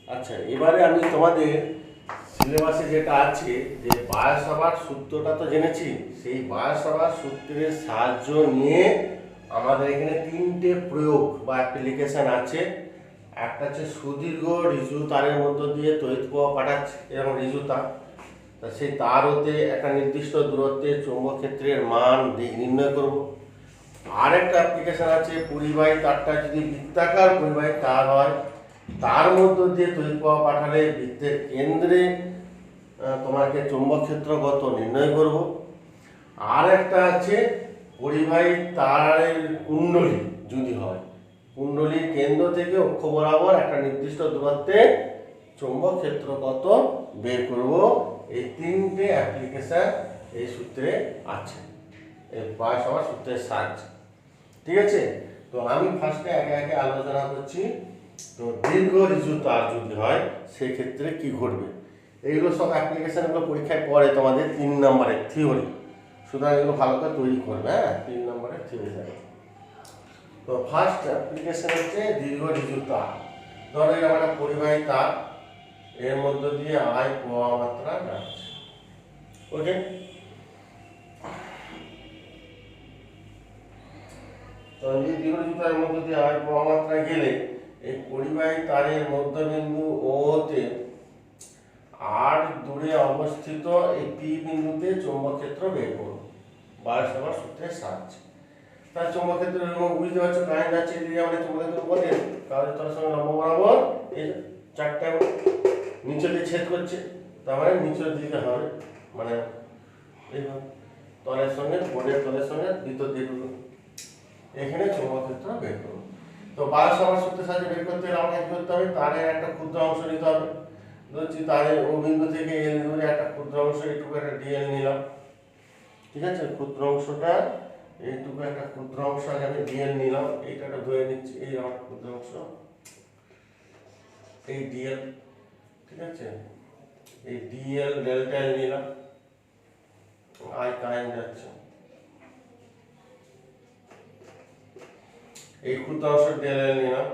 আচ্ছা, এবারে আমি তোমাদের সিলেবাসে যেটা আছে যে বায়োসাভার সূত্রটা তো জেনেছি, সেই বায়োসাভার সূত্রের সাহায্য নিয়ে আমাদের এখানে তিনটে প্রয়োগ বা অ্যাপ্লিকেশন আছে। একটা হচ্ছে সুদীর্ঘ ঋজু তারের মধ্য দিয়ে তড়িৎ প্রবাহ পাঠাচ্ছে, এবং ঋজু তার, তা সেই তার হতে একটা নির্দিষ্ট দূরত্বে চৌম্বক ক্ষেত্রের মান দিক নির্ণয় করব। আর একটা অ্যাপ্লিকেশন আছে পরিবাহী তারটা যদি বৃত্তাকার পরিবাহী তার হয়, তার মধ্য দিয়ে তড়িৎ প্রবাহ পাঠালে বৃত্তের কেন্দ্রে তোমাকে চৌম্বক ক্ষেত্র কত নির্ণয় করব। আর একটা আছে পরিবাহী তারের কুণ্ডলী যদি হয়, কুণ্ডলীর কেন্দ্র থেকে অক্ষ বরাবর একটা নির্দিষ্ট দূরত্বে চৌম্বক ক্ষেত্র কত বের করব। এই তিনটে অ্যাপ্লিকেশন এই সূত্রে আছে, এই বায়োসাভার সূত্রের সাহায্যে। ঠিক আছে, তো আমি ফার্স্টে একে একে আলোচনা করছি। তো দীর্ঘ ঋজু তার যদি হয় সেক্ষেত্রে কি ঘটবে, এইগুলো সব অ্যাপ্লিকেশনগুলো পরীক্ষায় পড়ে তোমাদের 3 নম্বরের থিওরি, সুতরাং এগুলো ভালো করে তৈরি করবে। হ্যাঁ, 3 নম্বরের থিওরি থাকে। তো ফার্স্ট অ্যাপ্লিকেশন হচ্ছে দীর্ঘ ঋজু তার। ধরো এরকম একটা পরিবাহী তার, এর মধ্য দিয়ে আয় প্রবাহ মাত্রা যাচ্ছে। ওকে, তো এই দীর্ঘ ঋজু তারের মধ্য দিয়ে আয় প্রবাহ মাত্রা গেলে এই পরিবাহী তারের মধ্যবিন্দু ও তে আর দূরে অবস্থিত এই পি বিন্দুতে চৌম্বক ক্ষেত্র বের করব বায়োসাভার সূত্রের সাহায্যে। তার চৌম্বক ক্ষেত্র বুঝতে পারছো, কারেন্ট যাচ্ছে এদিকে, আমাদের চৌম্বক ক্ষেত্র বলে কারণ তার সঙ্গে লম্ব বরাবর এই চারটা নিচে দিয়ে ছেদ করছে, তার মানে নিচের দিকে হবে, মানে এইভাবে তলের সঙ্গে বোর্ডের তলের সঙ্গে ভিতর দিকে এখানে চৌম্বক ক্ষেত্র বের করব। তো বায়োসাভার সূত্রের সাহায্যে বের করতে হলে আমাকে কি করতে হবে, তারের একটা ক্ষুদ্র অংশ নিতে হবে। ধরছি তারের ও বিন্দু থেকে এল দূরে একটা ক্ষুদ্র অংশ, এইটুকু একটা ডিএল নিলাম। ঠিক আছে, ক্ষুদ্র অংশটা এইটুকু একটা ক্ষুদ্র অংশ আগে আমি ডিএল নিলাম, এইটা ধরে নিচ্ছি, এই আমার ক্ষুদ্র অংশ, এই ডিএল। ঠিক আছে, এই ডিএল ডেল্টা এল নিলাম, আই কারেন্ট যাচ্ছে, এই ক্ষুদ্র অংশ ডেল এল নিলাম,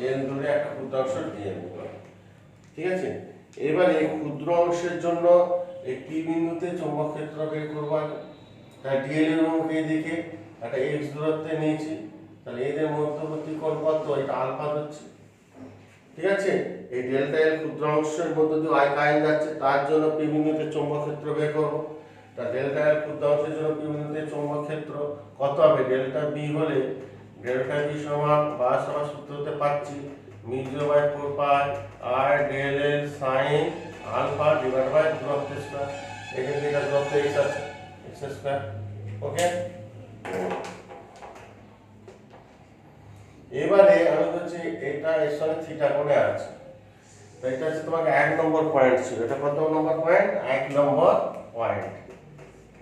এল দূরে একটা ক্ষুদ্র অংশ ডিএল নিলাম। ঠিক আছে, এবার এই ক্ষুদ্র অংশের জন্য এই পি বিন্দুতে চৌম্বক ক্ষেত্র বের করব। তাই ডিএল এর অঙ্ক এইদিকে একটা এক্স দূরত্বে নিয়েছি, তাহলে এদের মধ্যবর্তী কোণ কত, এটা আলফা হচ্ছে। ঠিক আছে, এই ডেল্টা এল ক্ষুদ্র অংশের মধ্য দিয়ে আই কারেন্ট যাচ্ছে, তার জন্য পি বিন্দুতে চৌম্বক ক্ষেত্র বের করব। তা ডেল্টা এল ক্ষুদ্র অংশের জন্য পি বিন্দুতে চৌম্বক ক্ষেত্র কত হবে, ডেল্টা বি হলে ডেল্টা বি সমান বায়োসাভার সূত্রতে পাচ্ছি μ/4 পাই আর del L sine alpha divide by দূরত্ব স্কয়ার, এখানে এটা দূরত্ব x আছে, x স্কয়ার। ওকে, এবারে আমি বলছি এটা এর সঙ্গে থিটা কোণে আছে, তো এটা হচ্ছে তোমাকে 1 নম্বর পয়েন্ট ছিল, এটা কত নম্বর পয়েন্ট, 1 নম্বর পয়েন্ট।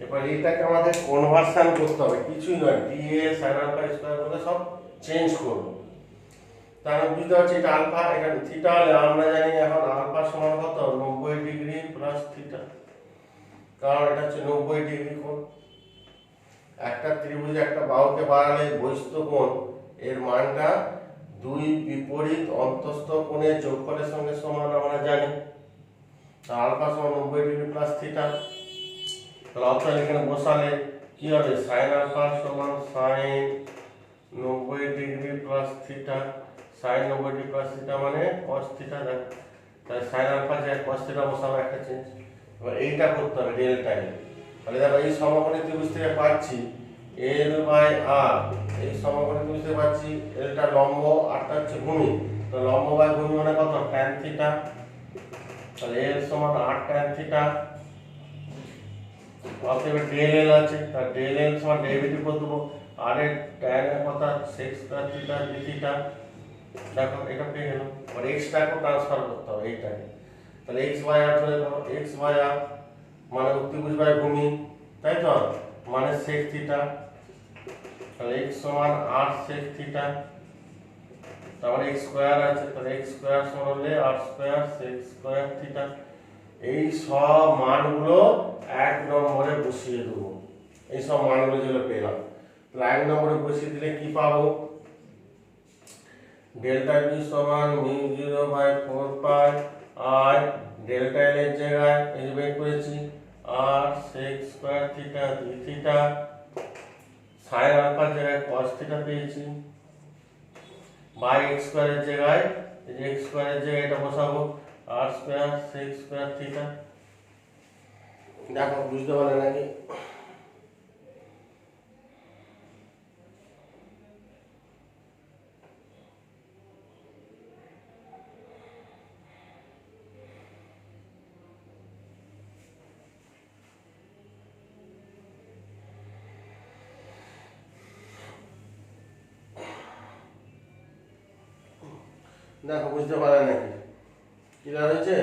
এবার এটাকে আমাদের কনভার্সন করতে হবে, কিছুই নয়, dA sin আলফা স্কয়ার করে সব চেঞ্জ করব। তাহলে বুঝতে পারছি এটা আলফা, এটা থিটা হলে আমরা জানি এখন আলফা সমান কত, 90 ডিগ্রি প্লাস থিটা, কারণ এটা হচ্ছে 90 ডিগ্রি কোণ। একটা ত্রিভুজে একটা বাহুকে বাড়ালে বহিস্থ কোণ এর মানটা দুই বিপরীত অন্তস্থ কোণের যোগফলের সঙ্গে সমান আমরা জানি। তা আলফা সমান 90 ডিগ্রি প্লাস থিটা, তাহলে অর্থাৎ এখানে বসালে কি হবে, সাইন আলফা সমান sine 90 degree plus theta, sine 90 degree plus theta মানে cos থিটা, দেখ তাই সাইন আলফা যে cos থিটা বসাবো একটা চেঞ্জ। এবার এইটা করতে হবে ডেল্টা এল, তাহলে দেখো এই সমকোণী ত্রিভুজ থেকে পাচ্ছি এল বাই আর, এই সমকোণী ত্রিভুজ থেকে পাচ্ছি এলটা লম্ব আরটা হচ্ছে ভূমি, তো লম্ব বাই ভূমি মানে কত, tan থিটা, তাহলে এল সমান আর tan থিটা। অতএব ডেল এল আছে, তার ডেল এল সমান ডেরিভেটিভ করে দেবো, আর এর tan এর কথা sec square theta d theta. দেখো এটা পেয়ে গেলাম, আর x টাকে ট্রান্সফার করতে হবে এইটাকে, তাহলে x বাই r ধরে নাও, x বাই r মানে অতিভুজ বাই ভূমি, তাই তো, মানে sec থিটা, তাহলে x সমান r sec থিটা, তারপরে x স্কয়ার আছে, তাহলে x স্কয়ার সমান হলে r square sec square theta. এই সব মানগুলো 1 নম্বরে বসিয়ে দেবো, এই সব মানগুলো যেগুলো পেলাম। 1 নম্বরে বসিয়ে দিলে কি পাবো, ডেল্টা বি সমান μ0/4 পাই আর ডেল্টা এল এর জায়গায় এই বের করেছি আর sec square theta d theta, sin আলফার জায়গায় cos থিটা পেয়েছি, বাই x স্কয়ারের জায়গায় এই যে x স্কয়ারের জায়গায় এটা বসাবো r square sec square theta. দেখো বুঝতে পারলে নাকি? দেখো বুঝতে পারলে নাকি? ক্লিয়ার হয়েছে?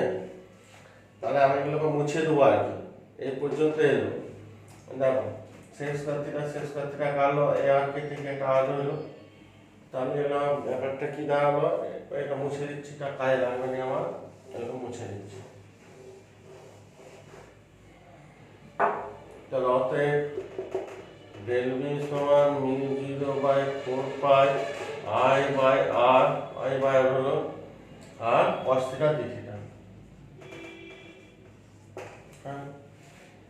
তাহলে আমি এগুলোকে মুছে দেবো আর কি, এই পর্যন্ত এলো। দেখো sec স্কয়ার থিটা কাটলো, এ আর কে থেকে একটা আর হলো, তাহলে এলো ব্যাপারটা কি দাঁড়ালো, এটা মুছে দিচ্ছি, এটা কাজে লাগবে না আমার, এটা মুছে দিচ্ছি। তাহলে অতএব ডেল বি সমান μ0/4 পাই I বাই r হলো আর cos থিটা d থিটা।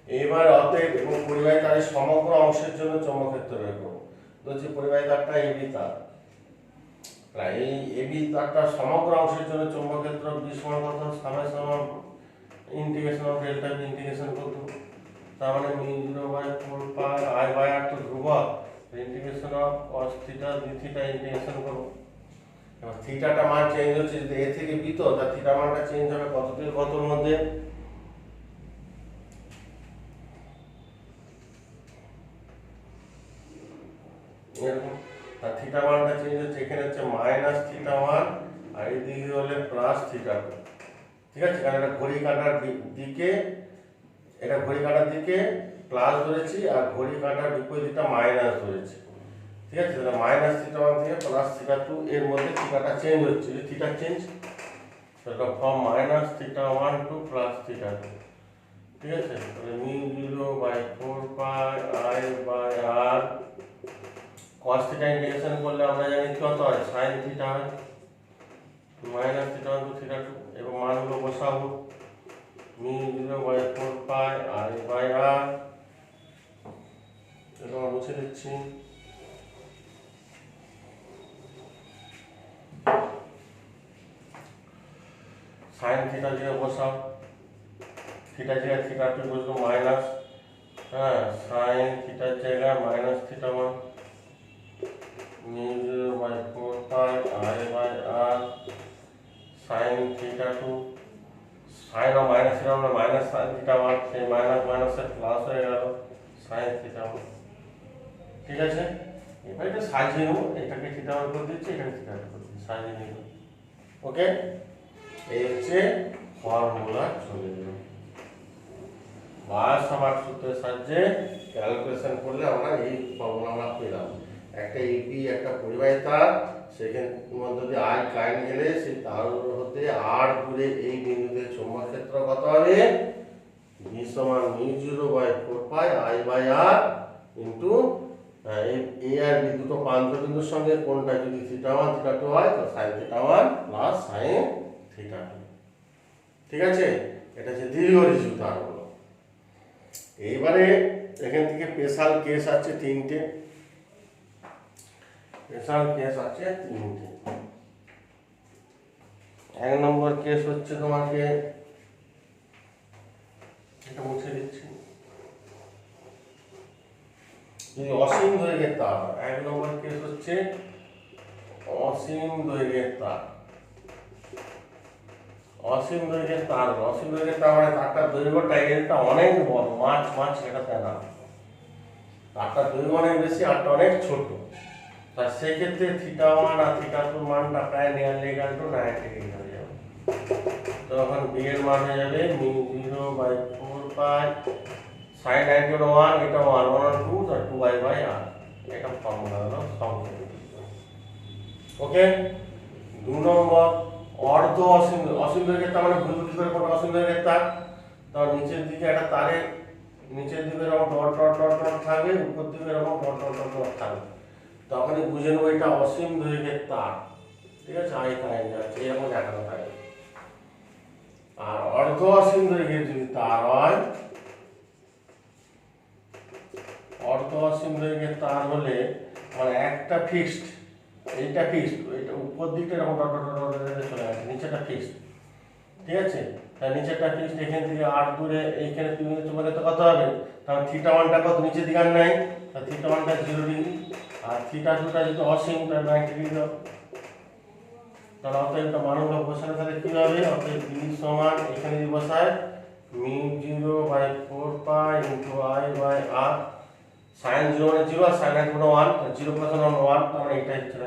এবার অতএব এবং পরিবাহী তারের সমগ্র অংশের জন্য চৌম্বক ক্ষেত্র বের করব। বলছি পরিবাহী তারটা এবি তার, প্রায় এই এবি তারটা সমগ্র অংশের জন্য চৌম্বক ক্ষেত্র বি সমান কত, summation integration of delta B integration করব, তার মানে μ0/4 পাই I বাই r তো ধ্রুবক, integration of cos theta d theta integration করব। এবার থিটাটা মান চেঞ্জ হচ্ছে, যদি এ থেকে বি তো তার থিটা মানটা চেঞ্জ হবে কত থেকে কতর মধ্যে, এরকম। আর থিটা মানটা চেঞ্জ হচ্ছে, এখানে হচ্ছে -θ1 আর এদিকে হলে +θ2। ঠিক আছে, কারণ এটা ঘড়ি কাঁটার দিকে, এটা ঘড়ি কাঁটার দিকে প্লাস ধরেছি আর ঘড়ি কাঁটার বিপরীতটা মাইনাস ধরেছি। ঠিক আছে, তাহলে -θ1 থেকে +θ2 এর মধ্যে থিটাটা চেঞ্জ হচ্ছে, যে থিটা চেঞ্জ, সেটা ফ্রম -θ1 টু +θ2। ঠিক আছে, তাহলে μ0/4 pi I by r, cos theta integration করলে আমরা জানি কত হয়, sin থিটা হয়, -θ1 টু θ2, এবং মানগুলো বসাবো, μ0/4 পাই I বাই r, এটা মুছে দিচ্ছি। sin থিটা দিয়ে বসাও, থিটা জায়গায় θ2 বসলো মাইনাস, হ্যাঁ sin থিটার জায়গায় -θ1 μ0/4 pi I by r sin θ2, sin ও মাইনাস ছিল আমরা মাইনাস sin θ1, সেই মাইনাস মাইনাসের প্লাস হয়ে গেল sin θ1। ঠিক আছে, এবার এটা সাজিয়ে নেবো, এটাকে θ1 করে দিচ্ছি, এটাকে θ2 করে দিচ্ছি, সাজিয়ে নেব। ওকে, এই হচ্ছে ফর্মুলা চলে গেল। বায়ো সাভার্ট সূত্রের সাহায্যে ক্যালকুলেশন করলে আমরা এই ফর্মুলা আমরা পেলাম। একটা এপি একটা পরিবাহী তার, সেখান মধ্য দিয়ে আই কারেন্ট গেলে সেই তার হতে আর দূরে এই বিন্দুতে চৌম্বক ক্ষেত্র কত হবে, বি সমান μ0/4 pi I by r into A আর বি দুটো প্রান্ত বিন্দুর সঙ্গে কোনটা যদি θ1 θ2 হয় তো sin θ1 প্লাস sin θ2। ঠিক আছে, এটা হচ্ছে দীর্ঘ ঋজু তার হলো। এইবারে এখান থেকে স্পেশাল কেস আছে তিনটে, স্পেশাল কেস আছে তিনটে। 1 নম্বর কেস হচ্ছে তোমাকে, এটা মুছে দিচ্ছি, যদি অসীম দৈর্ঘ্যের তার, 1 নম্বর কেস হচ্ছে অসীম দৈর্ঘ্যের তার। অসীম দৈর্ঘ্যের তার, অসীম দৈর্ঘ্যের তার মানে তারটার দৈর্ঘ্যটা এটা অনেক বড়, মাছ এটা তাই না, তারটার দৈর্ঘ্য অনেক বেশি আরটা অনেক ছোট, তার সেক্ষেত্রে θ1 আর θ2 মানটা প্রায় নিয়ারলি ইকুয়াল টু 90 ডিগ্রি হয়ে যাবে। তখন বি এর মান হয়ে যাবে μ0/4 পাই sin 90 হলো 1, এটা 1 1 2 তো 2i বাই r, এটা ফর্মুলা হলো সংক্ষেপে। ওকে, 2 নম্বর অর্ধ অসীম, অসীম দৈর্ঘ্যের তার মানে ভুল করে কোনটা অসীম দৈর্ঘ্যের তার, তার নিচের দিকে একটা তারের নিচের দিকে এরকম ডট ডট ডট ডট থাকবে, উপর দিকে এরকম ডট ডট ডট ডট থাকবে। তখনই বুঝে নেবো এটা অসীম দৈর্ঘ্যের তার, ঠিক আছে, আই কারেন্ট যাচ্ছে এরকম দেখানো থাকে। আর অর্ধ অসীম দৈর্ঘ্যের যদি তার হয়, অর্ধ অসীম দৈর্ঘ্যের তার হলে মানে একটা ফিক্সড, এইটা ফিক্সড, ওইটা উপর দিকটা এরকম ডট ডট ডট ডট চলে আসে, নিচেটা ফিক্সড, ঠিক আছে। তার নিচেরটা ফিক্সড, এখান থেকে আর দূরে এইখানে তুমি তোমাকে তো কত হবে, কারণ থিটা ওয়ানটা কত নিচের দিকে আর নাই, আর থিটা ওয়ানটা 0 ডিগ্রি, আর থিটা টুটা যদি অসীম তাহলে 90 ডিগ্রি হবে। তাহলে অতএব এটা মানগুলো বসানো তাহলে কি হবে, অতএব b সমান এখানে যদি বসায় μ0/4 into i by r, sin 0 মানে 0 আর sin 1 মানে 1, তো 0 + 1 1, তার মানে এটাই ছিল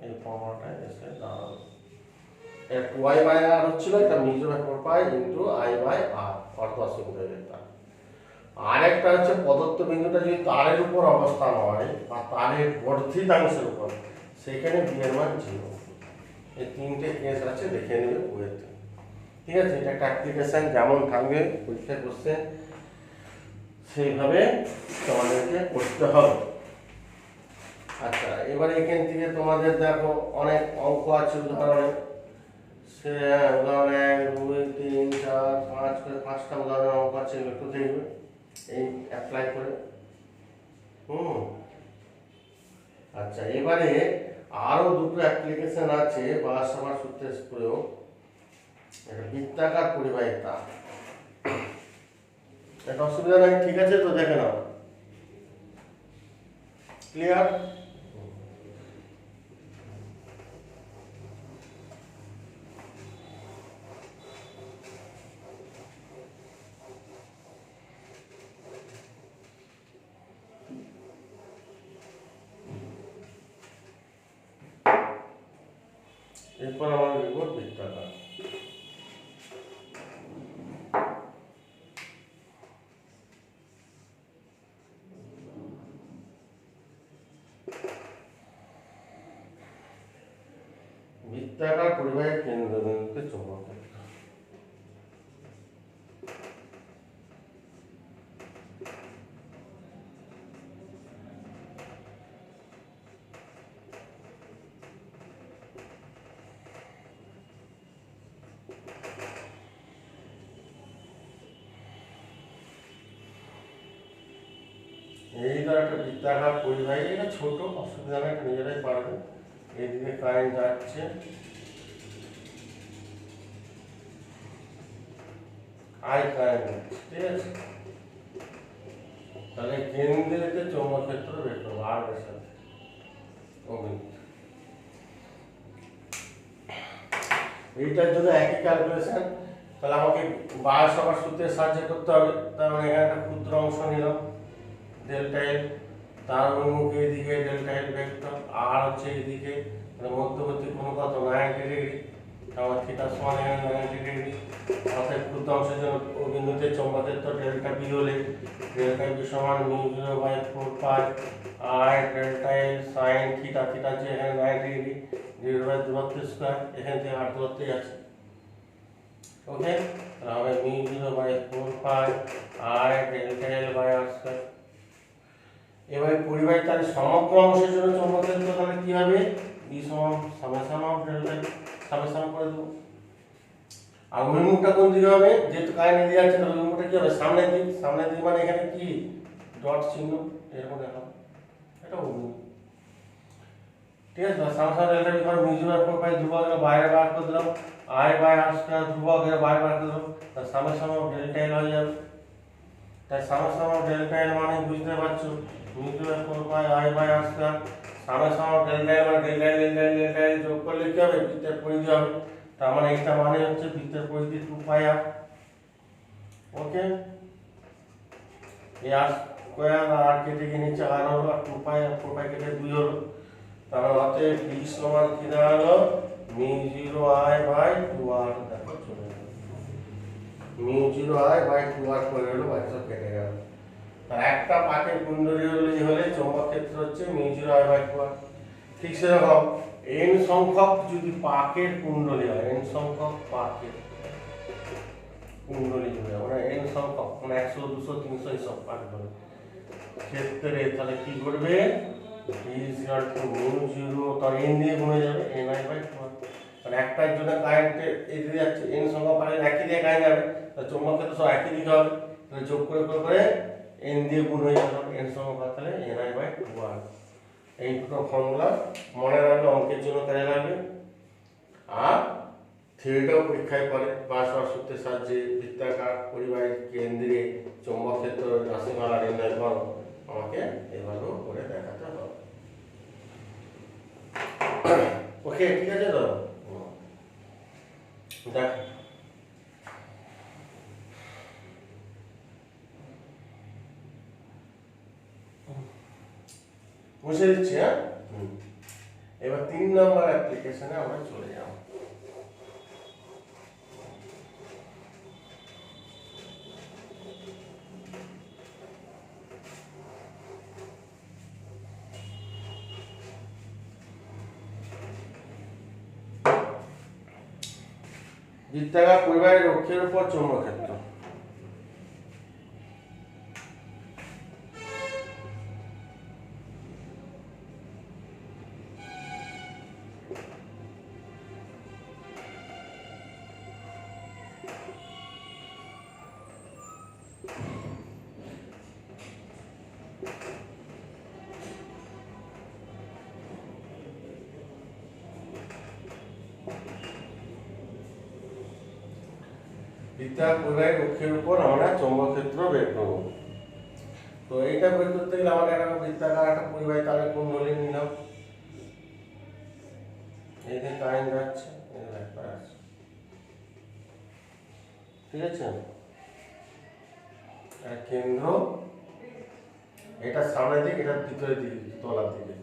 এই ফর্মুলাটা এসে দাঁড়ালো। এটা 2i বাই r হচ্ছিল, এটা μ0/4 ইনটু i বাই r, অর্ধ অসীম দৈর্ঘ্যের তার। আরেকটা হচ্ছে প্রদত্ত বিন্দুটা যদি তারের উপর অবস্থান হয় বা তারের বর্ধিতাংশের উপর, সেখানে b এর মান 0। এই তিনটে কেস আছে, দেখে নেবে বইয়েতে, ঠিক আছে। এটা একটা অ্যাপ্লিকেশন যেমন থাকবে পরীক্ষায় কোশ্চেন সেইভাবে তোমাদেরকে করতে হবে। আচ্ছা, এবারে এখান থেকে তোমাদের দেখো অনেক অঙ্ক আছে উদাহরণে, সে উদাহরণে 1 2 3 4 5 করে 5টা উদাহরণ অঙ্ক আছে, একটু দেখবে এই অ্যাপ্লাই করে। আচ্ছা, এবারে আরো দুটো অ্যাপ্লিকেশন আছে বায়ু-সাভার সূত্রের প্রয়োগ। এটা বৃত্তাকার পরিবাহী তার, এটা অসুবিধা নাই, ঠিক আছে, তো দেখে নাও, ক্লিয়ার। এরপর আমরা লিখব বৃত্তাকার। বৃত্তাকার পরিবাহী কেন্দ্রবিন্দুতে চৌম্বক ক্ষেত্র। এইটা একটা বৃত্তাকার পরিবাহী, এটা ছোট, অসুবিধা নেই, নিজেরাই পারবে। এইদিকে কারেন্ট যাচ্ছে, আই কারেন্ট যাচ্ছে, ঠিক আছে। তাহলে কেন্দ্রেতে চৌম্বক ক্ষেত্র বের করবো আর এর সাথে এইটার জন্য একই ক্যালকুলেশন। তাহলে আমাকে বায়ু-সাভার সূত্রের সাহায্যে করতে হবে। তার মানে এখানে একটা ক্ষুদ্র অংশ নিলাম ডেল্টা এল, তার অভিমুখ এইদিকে ডেল্টা এল ভেক্টর, আর হচ্ছে এইদিকে মধ্যবর্তী কোনো কত 90 ডিগ্রি, আমার থিটা সমান এখানে 90 ডিগ্রি। অর্থাৎ ক্ষুদ্র অংশের জন্য ও বিন্দুতে চৌম্বক ক্ষেত্র ডেল্টা বি হলে ডেল্টা বি সমান μ0/4 আর delta L sine theta, theta যে এখানে 90 ডিগ্রি, ডিভাইড দূরত্ব স্কয়ার, এখান থেকে আর দূরত্বই আছে, ওকে। তাহলে μ0/4 আর delta L by R square. এবারে পরিবাহী তার সমগ্র অংশের জন্য চৌম্বক ক্ষেত্র তাহলে কি হবে, বি সমান summation of delta L, summation করে দেবো। আর অভিমুখটা কোন দিকে হবে, যেহেতু কারেন্ট এদিকে আছে তাহলে অভিমুখটা কি হবে, সামনের দিক। সামনের দিক মানে এখানে কি ডট চিহ্ন এরকম দেখাবো, এটা অভিমুখ, ঠিক আছে। সামেশন ডেল্টা বি করে μ0/4 ধ্রুবক এর বাইরে বার করে দিলাম, আই বাই আর স্কয়ার ধ্রুবক এর বাইরে বার করে দিলাম, তাহলে সামেশন অফ ডেল্টা এল হয়ে যাবে। তাই সামেশন অফ ডেল্টা এল মানে বুঝতে পারছো μ0/4 I by R square, summation of delta L মানে ডেল্টা এল যোগ করলে কি হবে, বৃত্তের পরিধি হবে। তার মানে এটা মানে হচ্ছে বৃত্তের পরিধি 2πr, ওকে। এই আর স্কয়ার আর কেটে গিয়ে নিচে আর হলো, আর 2πr 4π কেটে 2 হলো। তাহলে অতএব b সমান কি দাঁড়ালো, μ0i/2r, দেখো চলে গেল μ0i/2r করে হলো, বাইরে কেটে গেল। আর একটা পাকের কুণ্ডলী হলে চৌম্বক ক্ষেত্র হচ্ছে μ0i/2r। ঠিক সেরকম n সংখ্যক যদি পাকের কুণ্ডলী হয়, n সংখ্যক পাকের কুণ্ডলী জুড়ে আমরা n সংখ্যক মানে 100 200 300 এইসব পাঠ করে ক্ষেত্রে তাহলে কি করবে v is equal to mu 0 তার n দিয়ে গুণ হয়ে যাবে ni/2 মানে একটার জন্য কারেন্ট এই দিকে যাচ্ছে n সংখ্যক পারে একই দিকে কারেন্ট যাবে তাহলে চৌম্বক ক্ষেত্র সব একই দিকে হবে তাহলে যোগ করে করে n দিয়ে গুণ হয়ে যাবে n সংখ্যক তাহলে ni/2 এই দুটো ফর্মুলা মনে রাখলে অঙ্কের জন্য কাজে লাগবে আর থিওরিটাও পরীক্ষায় পড়ে বারসাবার সূত্রের সাহায্যে বৃত্তাকার পরিবাহীর কেন্দ্রে চৌম্বক ক্ষেত্র রাশিমালা নির্ণয় করো আমাকে এভাবেও করে দেখাতে হবে ওকে ঠিক আছে তো দেখ মুছে দিচ্ছি হ্যাঁ এবার 3 নম্বর অ্যাপ্লিকেশনে আমরা চলে যাব বৃত্তাকার পরিবাহীর অক্ষের উপর চৌম্বক ক্ষেত্র বৃত্তাকার পরিবাহীর অক্ষের উপর আমরা চৌম্বক ক্ষেত্র বের করব তো এইটা বের করতে গেলে আমাদের একটা বৃত্তাকার একটা পরিবাহী তাহলে কুণ্ডলী নিলাম এইদিকে কারেন্ট যাচ্ছে ঠিক আছে আর কেন্দ্র এটা সামনের দিকে এটা ভিতরের দিকে তলার দিকে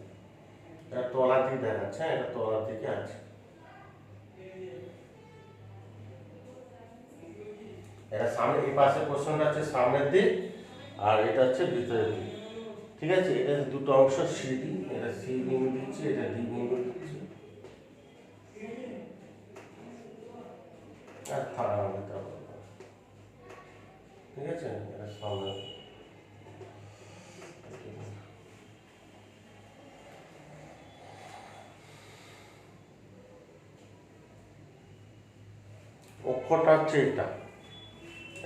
এটা তলার দিকে দেখাচ্ছে এটা তলার দিকে আছে এটা সামনে এই পাশে পোরশনটা আছে সামনের দিক আর এটা হচ্ছে ভিতরের দিক ঠিক আছে এটা দুটো অংশ সি ডি এটা সি বিন্দু দিচ্ছি এটা ডি বিন্দু দিচ্ছি আর থাকা ঠিক আছে এটা সামনে অক্ষটা হচ্ছে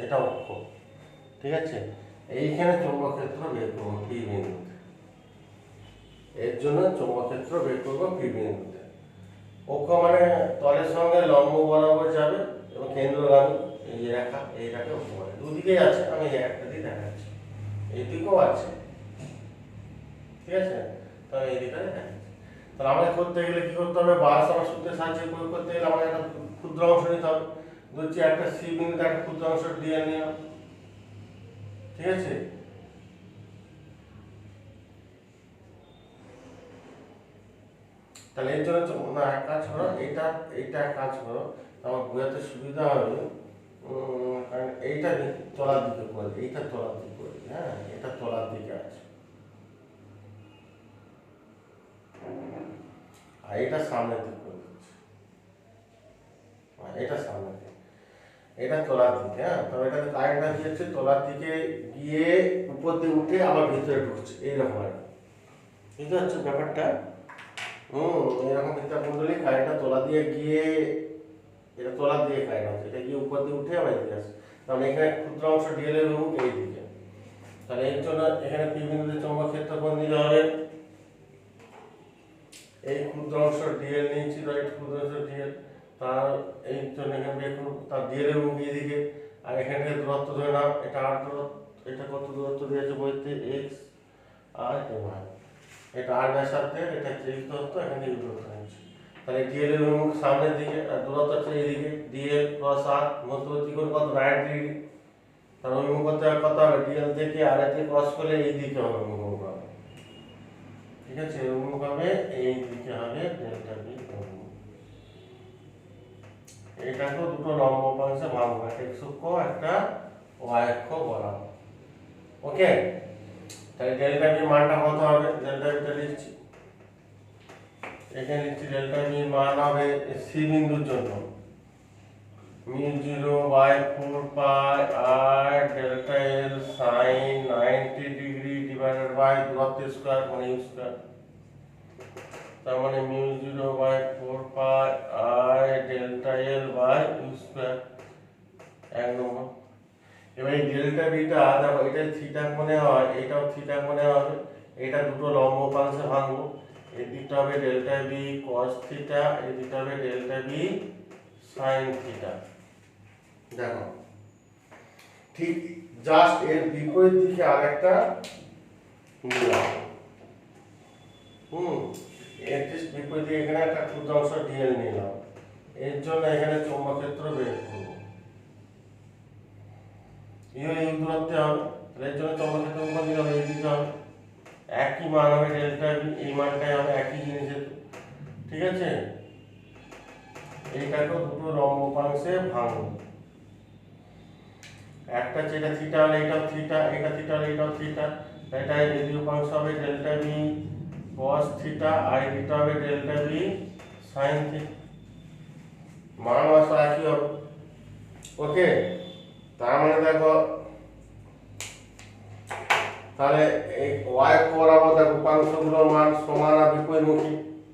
এটা অক্ষ ঠিক আছে এইখানে চৌম্বক ক্ষেত্র বের করবো পি বিন্দুতে এর জন্য চৌম্বক ক্ষেত্র বের করবো পি বিন্দুতে অক্ষ মানে তলের সঙ্গে লম্ব বরাবর যাবে এবং কেন্দ্রগামী এই রেখা এই রেখা অক্ষ বলে দুদিকেই আছে আমি একটা দিকে দেখাচ্ছি এইদিকেও আছে ঠিক আছে তাহলে এইদিকে দেখাচ্ছি তাহলে আমাদের করতে গেলে কি করতে হবে বারসাবার সূত্রের সাহায্যে প্রয়োগ করতে গেলে আমাদের একটা ক্ষুদ্র অংশ নিতে হবে ধরছি একটা সি বিন্দুতে একটা ক্ষুদ্র অংশ দিয়ে নিলাম ঠিক আছে তাহলে এর জন্য না এক কাজ করো এইটা এক কাজ করো আমার বোঝাতে সুবিধা হবে কারণ এইটা তলার দিকে করে এইটা তলার দিকে করে হ্যাঁ এটা তলার দিকে আছে আর এটা সামনের দিকে করে দিচ্ছি এটা সামনের দিকে এটা তলার দিকে হ্যাঁ তবে এটা কারেন্টটা দিয়েছে তলার দিকে গিয়ে উপর দিয়ে উঠে আবার ভিতরে ঢুকছে এইরকম আর বুঝতে পারছো ব্যাপারটা এরকম একটা কুণ্ডলী কারেন্টটা তলা দিয়ে গিয়ে এটা তলার দিকে কারেন্ট হচ্ছে এটা গিয়ে উপর দিয়ে উঠে আবার এদিকে আসে কারণ এখানে ক্ষুদ্র অংশ ডিএল এর রূপ এই দিকে তাহলে এর জন্য এখানে পি বিন্দুতে চৌম্বক ক্ষেত্র কোণ দিতে হবে এই ক্ষুদ্র অংশ ডিএল নিয়েছি রাইট ক্ষুদ্র অংশ ডিএল তার এই জন্য এখানে বের করব তার ডিএল এর রূপ এইদিকে আর এখান থেকে দূরত্ব ধরে নাও এটা আর দূরত্ব এটা কত দূরত্ব দিয়েছে বইতে এক্স আর ওয়াই এটা আর ব্যাসার্ধের এটা চেক দূরত্ব এখানে এই দূরত্ব নিচ্ছে তাহলে ডিএল এর মুখ সামনের দিকে আর দূরত্ব হচ্ছে এইদিকে ডিএল ক্রস আর মধ্যবর্তী কোণ কত 90 ডিগ্রি তার অভিমুখ কত হবে ডিএল থেকে আর এতে ক্রস করলে এই দিকে হবে অভিমুখ হবে ঠিক আছে অভিমুখ হবে এই দিকে হবে ডেল্টা বি এটাকে দুটো লম্ব অংশে ভাগ হবে একটা x অক্ষ একটা y অক্ষ বরাবর ওকে তাহলে ডেল্টা বি মানটা কত হবে ডেল্টা বিটা লিখছি এখানে লিখছি ডেল্টা বি মান হবে সি বিন্দুর জন্য μ0/4 pi r delta l sin 90 degree divided by দূরত্ব স্কয়ার মানে u স্কয়ার, তার মানে μ0/4 pi r delta l by u square. এক নম্বর। এবার এই ডেল্টা বিটা দেখো এটা থিটা কোণে হয়, এটাও থিটা কোণে হবে, এটা দুটো লম্ব উপাংশে ভাঙবো, এই দিকটা হবে ডেল্টা বি cos থিটা, এই দিকটা হবে ডেল্টা বি sin থিটা। দেখো ঠিক জাস্ট এর বিপরীত দিকে আরেকটা নিলাম, এর ঠিক বিপরীত দিকে এখানে একটা ক্ষুদ্রাংশ ডিএল নিলাম, এর জন্য এখানে চৌম্বক ক্ষেত্র বের করব, এই দূরত্বে হবে, এর জন্য চৌম্বক ক্ষেত্র কোন দিকে হবে, এই দিকে হবে, একই মান হবে ডেল্টা বি, এই মানটাই হবে একই জিনিসের, ঠিক আছে। এইটাকে দুটো লম্ব উপাংশে ভাঙবো, একটা যেটা থিটা হলে এটাও থিটা, এটা থিটা হলে এটাও থিটা, এটা এই দ্বিতীয় উপাংশ হবে ডেল্টা বি cos থিটা, আর এটা হবে ডেল্টা বি sin থিটা, মান আসলে একই হবে। ওকে, তার মানে দেখো তাহলে এই y বরাবর দেখো উপাংশগুলোর মান সমান আর বিপরীতমুখী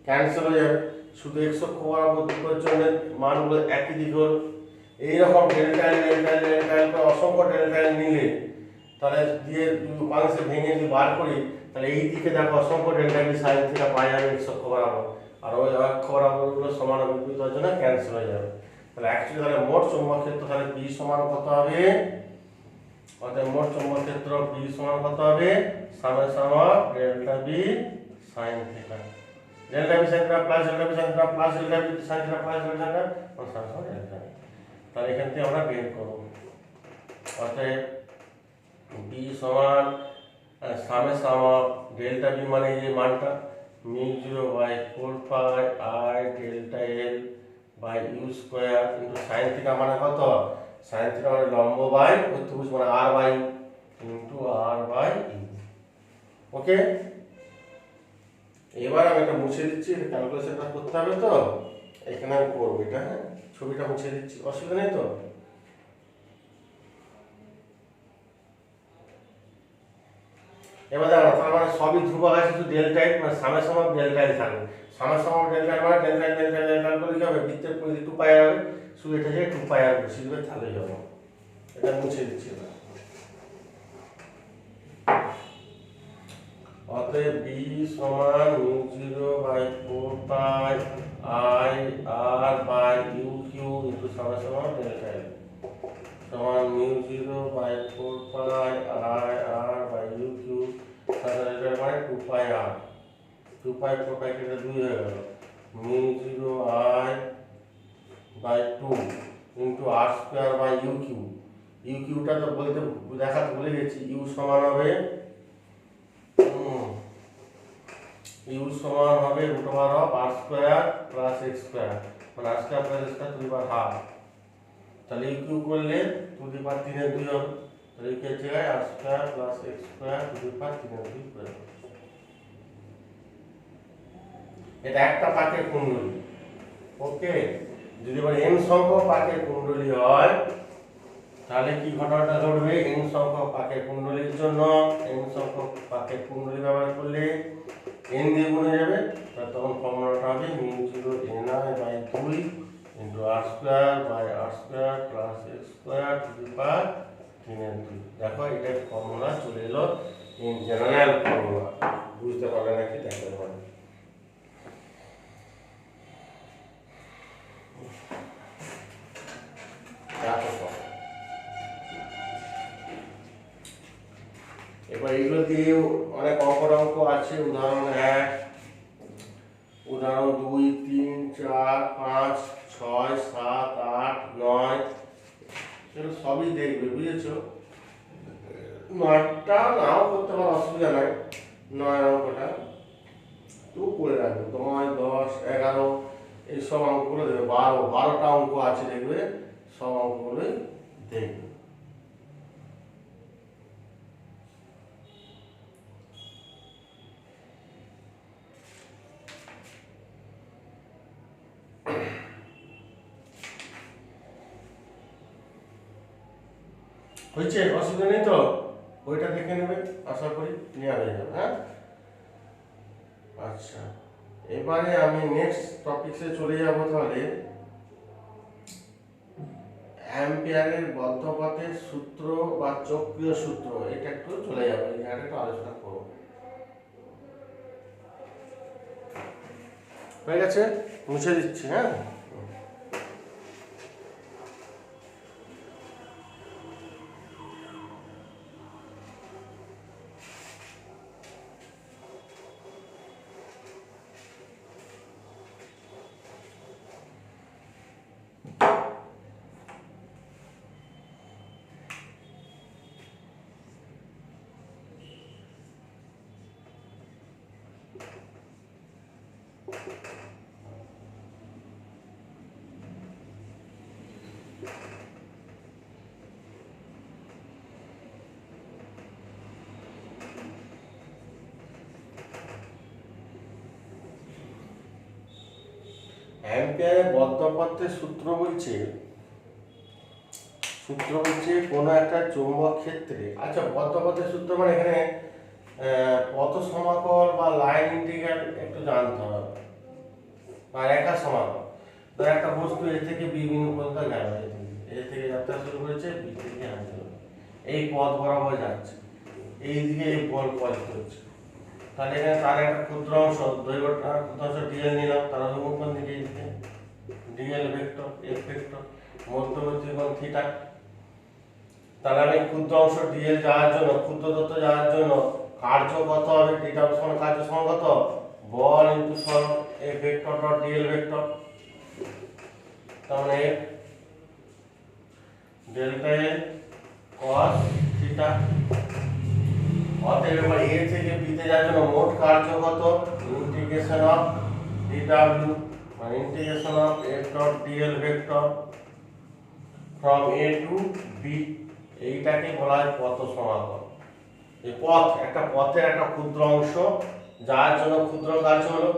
ক্যান্সেল হয়ে যাবে, শুধু x অক্ষ বরাবর দুটোর জন্য মানগুলো একই দিকে হলো। এইরকম delta L delta L delta L অসংখ্য ডেল্টা এল নিলে তাহলে দিয়ে উপাংশে ভেঙে যদি বার করি তাহলে এই দিকে দেখো অসংখ্য ডেল্টা এল সাইন থিটা পাই যাবে x অক্ষ বরাবর, আর ওই অক্ষ বরাবরগুলো সমান আর বিপরীত হওয়ার জন্য ক্যান্সেল হয়ে যাবে। তাহলে অ্যাকচুয়ালি তাহলে মোট চৌম্বক ক্ষেত্র তাহলে B সমান কত হবে, অর্থাৎ মোট চৌম্বক ক্ষেত্র B সমান কত হবে, summation of delta B sine theta, delta B sine theta plus delta B sine theta plus delta B sine theta plus delta theta মানে সামেশন ডেল্টা বি। তাহলে এখান থেকে আমরা বের করব, অর্থাৎ B সমান সামেশন অফ ডেল্টা বি মানে এই মানটা μ0/4 pi r delta l by u square into sine theta মানে কত, সাইন থিটা মানে লম্ব বাই অতিভুজ মানে r by into r by u। Okay, এবার আমি এটা মুছে দিচ্ছি, এটা ক্যালকুলেশনটা করতে হবে তো এখানে আমি করব এটা, হ্যাঁ ছবিটা মুছে দিচ্ছি, অসুবিধা নেই তো। এবার দেখো তার মানে সবই ধ্রুবক আছে, শুধু ডেল্টা এল মানে সামেশন অফ ডেল্টা এল থাকবে, সামেশন অফ ডেল্টা এল মানে ডেল্টা এল ডেল্টা এল ডেল্টা এল করলে কি হবে, বৃত্তের পরিধি 2 পাই হবে, শুধু এটা যে 2 পাই আর বসিয়ে দেবে তাহলেই হবে। এটা মুছে দিচ্ছি এবার। অতএব B সমান μ0/4 pi I r by u cube into summation of delta L সমান μ0/4 pi I r by u cube summation delta L মানে 2 পাই r, 2 পাই 4 পাই কেটে 2 হয়ে গেল, μ0I by 2 into r square by u cube, u কিউটা তো বলতে দেখাতে ভুলে গেছি, u সমান হবে u সমান হবে √r r square plus x square মানে r square plus x square to the power half, তাহলে u কিউ করলে টু দি পাওয়ার 3 এর 2 হবে, তাহলে কি হচ্ছে r square plus x square to the power 3 এর 2 করে। এটা একটা পাকের কুণ্ডলী। ওকে, যদি বলি n সংখ্যক পাকের কুণ্ডলী হয় তাহলে কি ঘটনাটা ঘটবে, n সংখ্যক পাকের কুণ্ডলীর জন্য n সংখ্যক পাকের কুণ্ডলী ব্যবহার করলে n দিয়ে গুণে যাবে, তখন ফর্মুলাটা হবে μ0ni/2 into r square by r square plus x square to the power 3 এর 2। দেখো এটা ফর্মুলা চলে এলো, ইন জেনারেল ফর্মুলা, বুঝতে পারলে নাকি দেখতে পারবে। এবার এগুলো দিয়ে অনেক অঙ্ক আছে, উদাহরণ 1, উদাহরণ 2, 3, 4, 5, 6, 7, 8, 9 এগুলো সবই দেখবে, বুঝেছো। 9টা নাও করতে পারো, অসুবিধা নাই, 9 অঙ্কটা তো করে রাখবে, 9, 10, 11 এই সব অঙ্কগুলো দেবে, 12টা অঙ্ক আছে দেখবে, সব অঙ্কগুলোই দেখবে। হয়েছে, অসুবিধা নেই তো? ওইটা দেখে নেবে, আশা করি ক্লিয়ার হয়ে যাবে। হ্যাঁ, আচ্ছা, এবারে আমি নেক্সট টপিকসে চলে যাব। তাহলে অ্যাম্পিয়ারের বদ্ধপথের সূত্র বা চক্রীয় সূত্র, এটা একটু চলে যাবে, এই জায়গাটা একটু আলোচনা করব। হয়ে গেছে, মুছে দিচ্ছি। হ্যাঁ, অ্যাম্পিয়ারের বদ্ধপথের সূত্র বলছে কোনো একটা চৌম্বক ক্ষেত্রে, আচ্ছা বদ্ধপথের সূত্র মানে এখানে পথ সমাকল বা লাইন ইন্টিগ্রাল একটু জানতে হবে, বা রেখা সমাকল। ধর একটা বস্তু এ থেকে বি বিন্দু পর্যন্ত গেল, এ থেকে যাত্রা শুরু করেছে, বি থেকে আসলো, এই পথ বরাবর যাচ্ছে, এই দিকে এই বল প্রয়োগ করছে। তাহলে এখানে তার একটা ক্ষুদ্র অংশ, দৈর্ঘ্যটা ক্ষুদ্র অংশ ডিএল নিলাম, তার অভিমুখ দিকে এই দিকে ডিএল ভেক্টর এফ ভেক্টর, মধ্যবর্তী কোণ থিটা। তাহলে আমি ক্ষুদ্র অংশ ডিএল যাওয়ার জন্য, ক্ষুদ্র দূরত্ব যাওয়ার জন্য কার্য কত হবে? থিটা সমান কার্য সমান কত? বল ইনটু সরণ F vector dot DL vector. তার মানে F delta L cos theta. অতএব এবার এ থেকে বি তে যাওয়ার জন্য মোট কার্য কত? ইন্টিগ্রেশন অফ ডিডব্লিউ মানে integration of F dot DL vector from A to B. এইটাকে বলা হয় পথ সমাকল। এই পথ, একটা পথের একটা ক্ষুদ্র অংশ যার জন্য ক্ষুদ্র কার্য হলো,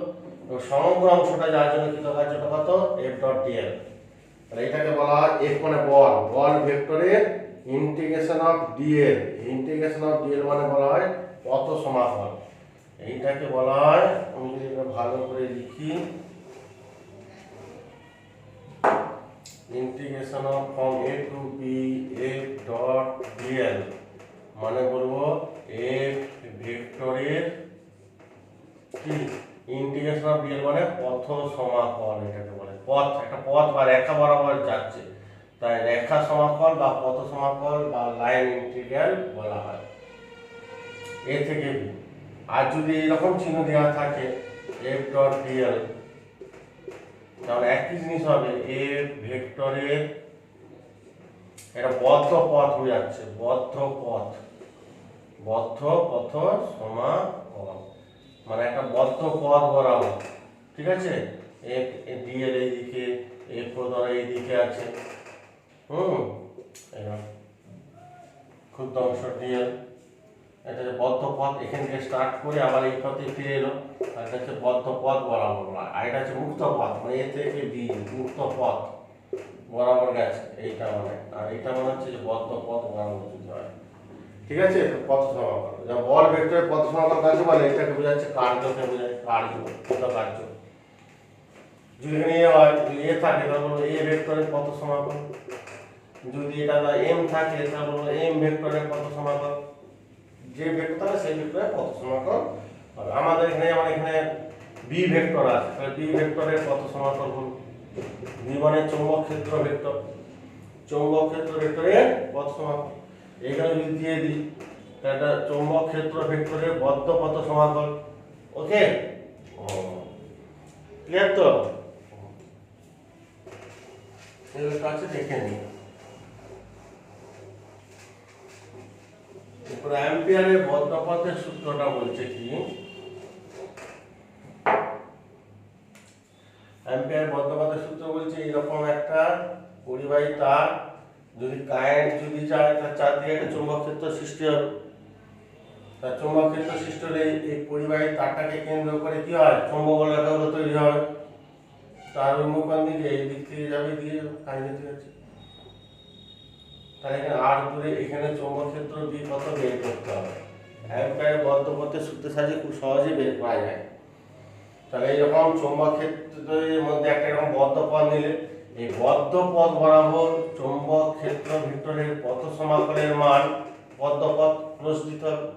এবং সমগ্র অংশটা যার জন্য ক্ষুদ্র কার্যটা কত? F dot DL. তাহলে এটাকে বলা হয় এফ মানে বল, বল ভেক্টরের integration of DL. Integration of DL মানে বলা হয় পথ সমাকল। এইটাকে বলা হয়, আমি যদি এটা ভালো করে লিখি, integration of from A to B F dot DL মানে বলবো এফ ভেক্টরের কি ইন্টিগ্রেশন অফ ডিএল মানে পথ সমাকল। এটাকে বলে পথ, একটা পথ বা রেখা বরাবর যাচ্ছে, তাই রেখা সমাকল বা পথ সমাকল বা লাইন ইন্টিগ্রাল বলা হয় এ থেকে বি। আর যদি এরকম চিহ্ন দেওয়া থাকে এফ ডট ডিএল, তাহলে একই জিনিস হবে এফ ভেক্টরের এটা বদ্ধ পথ হয়ে যাচ্ছে, বদ্ধ পথ, বদ্ধ পথ সমাকল মানে একটা বদ্ধ পথ বরাবর। ঠিক আছে, এফ ডিএল এই দিকে, এফ ধরো এই দিকে আছে, ক্ষুদ্র অংশ ডিএল, এটা হচ্ছে বদ্ধ পথ। এখান থেকে স্টার্ট করে আবার এই পথে ফিরে এলো, আর এটা হচ্ছে বদ্ধ পথ বরাবর। আর এটা হচ্ছে মুক্ত পথ, মানে এ থেকে বি মুক্ত পথ বরাবর গেছে এইটা মানে, আর এইটা মানে হচ্ছে যে বদ্ধ পথ বরাবর যদি হয়। ঠিক আছে, পথ সমাকল যেমন বল ভেক্টরের পথ সমাকল কাকে বলে? এটাকে বোঝাচ্ছে কার্যকে বোঝায়, কার্য, কত কার্য। যদি এখানে এ হয়, যদি এ থাকে তাহলে বলবো এ ভেক্টরের পথ সমাকল। যদি এটা এম থাকে তাহলে বলবো এম ভেক্টরের পথ সমাকল। যে ভেক্টর আছে সেই ভেক্টরের পথ সমাকল হবে। আমাদের এখানে যেমন এখানে বি ভেক্টর আছে, তাহলে বি ভেক্টরের পথ সমাকল হলো বি মানে চৌম্বক ক্ষেত্র ভেক্টর, চৌম্বক ক্ষেত্র ভেক্টরের পথ সমাকল। এখানে যদি দিয়ে দিই তাহলে এটা চৌম্বক ক্ষেত্র ভেক্টরের বদ্ধ পথ সমাকল। ওকে, ক্লিয়ার তো? এর কাছে দেখে নিই। এরপর অ্যাম্পিয়ারের বদ্ধ পথের সূত্রটা বলছে কি, অ্যাম্পিয়ারের বদ্ধ পথের সূত্র বলছে এরকম একটা পরিবাহী তার, যদি কারেন্ট যদি যায় তার চারদিকে একটা চৌম্বক ক্ষেত্র সৃষ্টি হবে। তার চৌম্বক ক্ষেত্র সৃষ্টি হলে এই পরিবাহী তারটাকে কেন্দ্র করে কি হয়? চৌম্বক রেখাগুলো তৈরি হবে। তার উন্মুখ দিকে এই দিক থেকে যাবে, দিয়ে কারেন্ট আছে। তাহলে এখানে আর দূরে এখানে চৌম্বক ক্ষেত্র বি কত বের করতে হবে। অ্যাম্পিয়ারের বদ্ধ পথের সূত্রের সাহায্যে খুব সহজেই বের করা যায়। তাহলে এইরকম চৌম্বক ক্ষেত্রের মধ্যে একটা এরকম বদ্ধ পথ নিলে এই বদ্ধ পথ বরাবর চৌম্বক ক্ষেত্র ভেক্টরের পথ সমাকলের মান বদ্ধ পথ ক্লোজ দিতে হবে।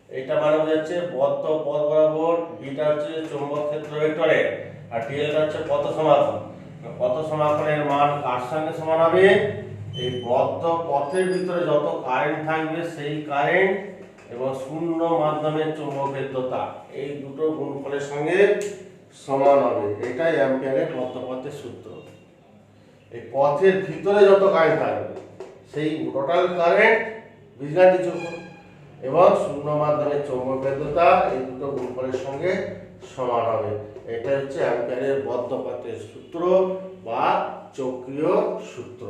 এটা মানে বোঝাচ্ছে বদ্ধ পথ বরাবর বিটা হচ্ছে চৌম্বক ক্ষেত্র ভেক্টরের আর ডিএলটা হচ্ছে পথ সমাকল। পথ সমাকলের মান কার সঙ্গে সমান হবে? এই বদ্ধ পথের ভিতরে যত কারেন্ট থাকবে সেই কারেন্ট এবং শূন্য মাধ্যমের চৌম্বকীয়তা এই দুটো গুণফলের সঙ্গে সমান হবে। এটাই অ্যাম্পিয়ারের বদ্ধ পথের সূত্র। এই পথের ভিতরে যত কারেন্ট থাকবে সেই টোটাল কারেন্ট বীজগাণিতিক যোগফল এবং শূন্য মাধ্যমের চৌম্বকীয়তা এই দুটো গুণফলের সঙ্গে সমান হবে। এটা হচ্ছে অ্যাম্পিয়ারের বদ্ধ পথের সূত্র বা চক্রীয় সূত্র।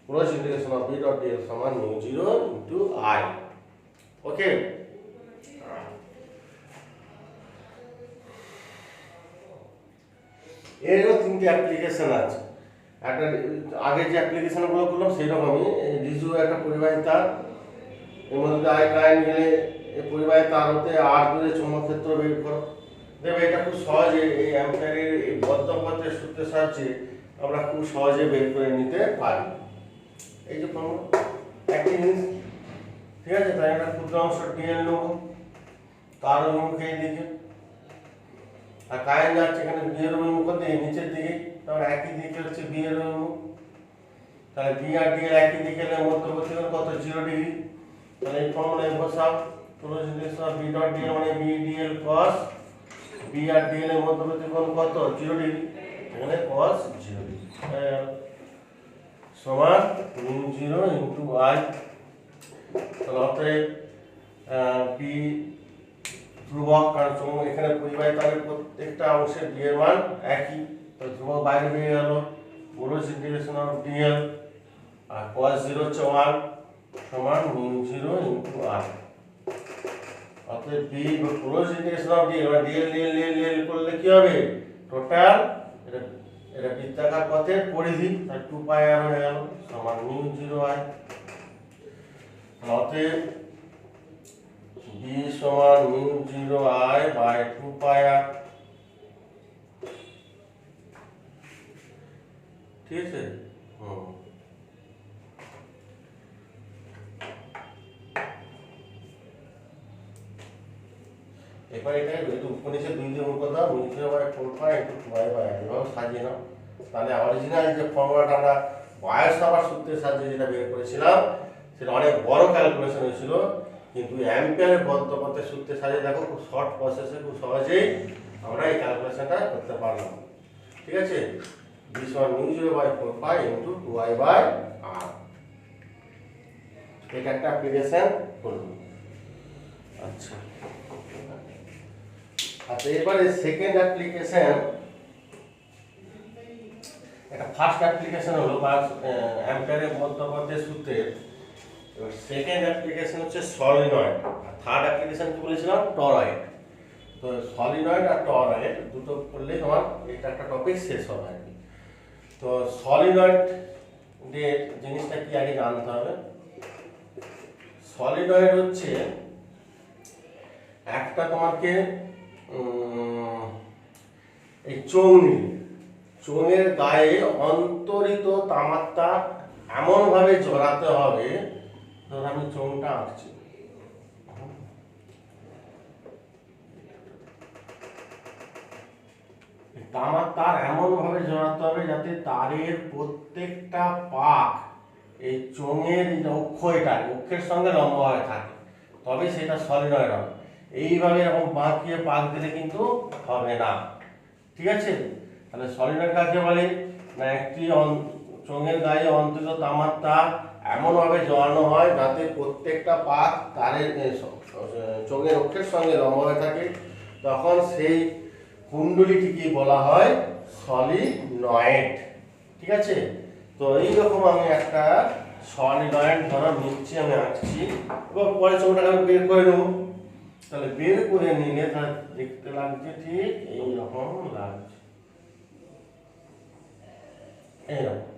Close integration of B dot DL সমান মিউ 0 ইনটু আই। ওকে, এরও তিনটে অ্যাপ্লিকেশন আছে। একটা আগে যে অ্যাপ্লিকেশনগুলো করলাম সেই রকমই রিজু একটা পরিবাহী তার, এর মধ্যে আই কারেন্ট গেলে এই পরিবাহী তার হতে আর দূরে চৌম্বক ক্ষেত্র বের করো। দেখবে এটা খুব সহজে এই অ্যাম্পিয়ারের এই বদ্ধ পথের সূত্রের সাহায্যে আমরা খুব সহজে বের করে নিতে পারি। এই যে একই জিনিস, ঠিক আছে। তাই একটা ক্ষুদ্র অংশ ডিএল নেব, তার অভিমুখ এই দিকে, আর কারেন্ট যাচ্ছে এখানে বি এর অভিমুখ দিয়ে নিচের দিকে, তাহলে একই দিকে হচ্ছে বি এর অভিমুখ। তাহলে বি আর ডিএল একই দিকে হলে মধ্যবর্তী কোণ কত? 0 ডিগ্রি। তাহলে এই ফর্মুলায় বসাও close integration of B dot DL মানে বি ডিএল cos বি আর ডিএল এর মধ্যবর্তী কোণ কত? 0 ডিগ্রি। এখানে cos 0 ডিগ্রি সমান মিউ 0 ইনটু আই। তাহলে অতএব বি ধ্রুবক, কারণ এখানে পরিবাহী তারের প্রত্যেকটা অংশের বি এর মান একই, তো ধ্রুবক বাইরে বেরিয়ে গেল। ক্লোজ ইন্টিগ্রেশন অফ ডিএল আর cos 0 হচ্ছে 1 সমান মিউ 0 ইনটু আই। অতএব B close integration of DL মানে ডিএল ডিএল করলে কি হবে? টোটাল এটা বৃত্তাকার পথের পরিধি, আর 2 পাই আর হয়ে গেল সমান মিউ 0 আই। অতএব বি সমান মিউ 0 আই বাই 2 পাই আর। ঠিক আছে। এবার এটা একটু উপনিষে 2 দিয়ে গুণ করে দাও, mu 0 by 4 pi into 2 I by এভাবে সাজিয়ে নাও। তাহলে অরিজিনাল যে ফর্মুলাটা আমরা বায়োসাভার সূত্রের সাহায্যে যেটা বের করেছিলাম সেটা অনেক বড় ক্যালকুলেশন হয়েছিল, কিন্তু অ্যাম্পিয়ারের বদ্ধ পথের সূত্রের সাহায্যে দেখো খুব শর্ট প্রসেসে খুব সহজেই আমরা এই ক্যালকুলেশনটা করতে পারলাম। ঠিক আছে। বি সমান mu 0 by 4 pi into 2 I by R. এটা একটা অ্যাপ্লিকেশন করব। আচ্ছা, এবারে সেকেন্ড অ্যাপ্লিকেশন, একটা ফার্স্ট অ্যাপ্লিকেশন হলো অ্যাম্পিয়ারের বদ্ধ পথের সূত্রের। এবার সেকেন্ড অ্যাপ্লিকেশন হচ্ছে সলিনয়েড, আর থার্ড অ্যাপ্লিকেশন কি বলেছিলাম? টরয়েড। তো সলিনয়েড আর টরয়েড দুটো করলে তোমার এটা একটা টপিক শেষ হবে আর কি। তো সলিনয়েড যে জিনিসটা কি আগে জানতে হবে। সলিনয়েড হচ্ছে একটা তোমাকে এই চোঙের গায়ে অন্তরিত তামাকটা এমনভাবে জড়াতে হবে, ধর আমি চোঙটা আঁকছি, তামার তার এমনভাবে জড়াতে হবে যাতে তারের প্রত্যেকটা পাক এই চোঙের অক্ষের সঙ্গে লম্বভাবে থাকে, তবে সেটা সলিনয়েড হবে। এইভাবে এরকম বাঁকিয়ে পাক দিলে কিন্তু হবে না। ঠিক আছে। তাহলে সলিনয়েড কাকে বলে না? একটি চোঙের গায়ে অন্তরিত তামার তার এমনভাবে জড়ানো হয় যাতে প্রত্যেকটা পাক তারের চোঙের অক্ষের সঙ্গে লম্বভাবে থাকে, তখন সেই কুণ্ডলীটিকে বলা হয় সলিনয়েড। ঠিক আছে। তো এইরকম আমি একটা সলিনয়েড ধরো নিচ্ছি, আমি আঁকছি, এবং পরে চোঙটাকে আমি বের করে নেব। তাহলে বের করে নিলে তার দেখতে লাগছে ঠিক এইরকম লাগছে, এইরকম।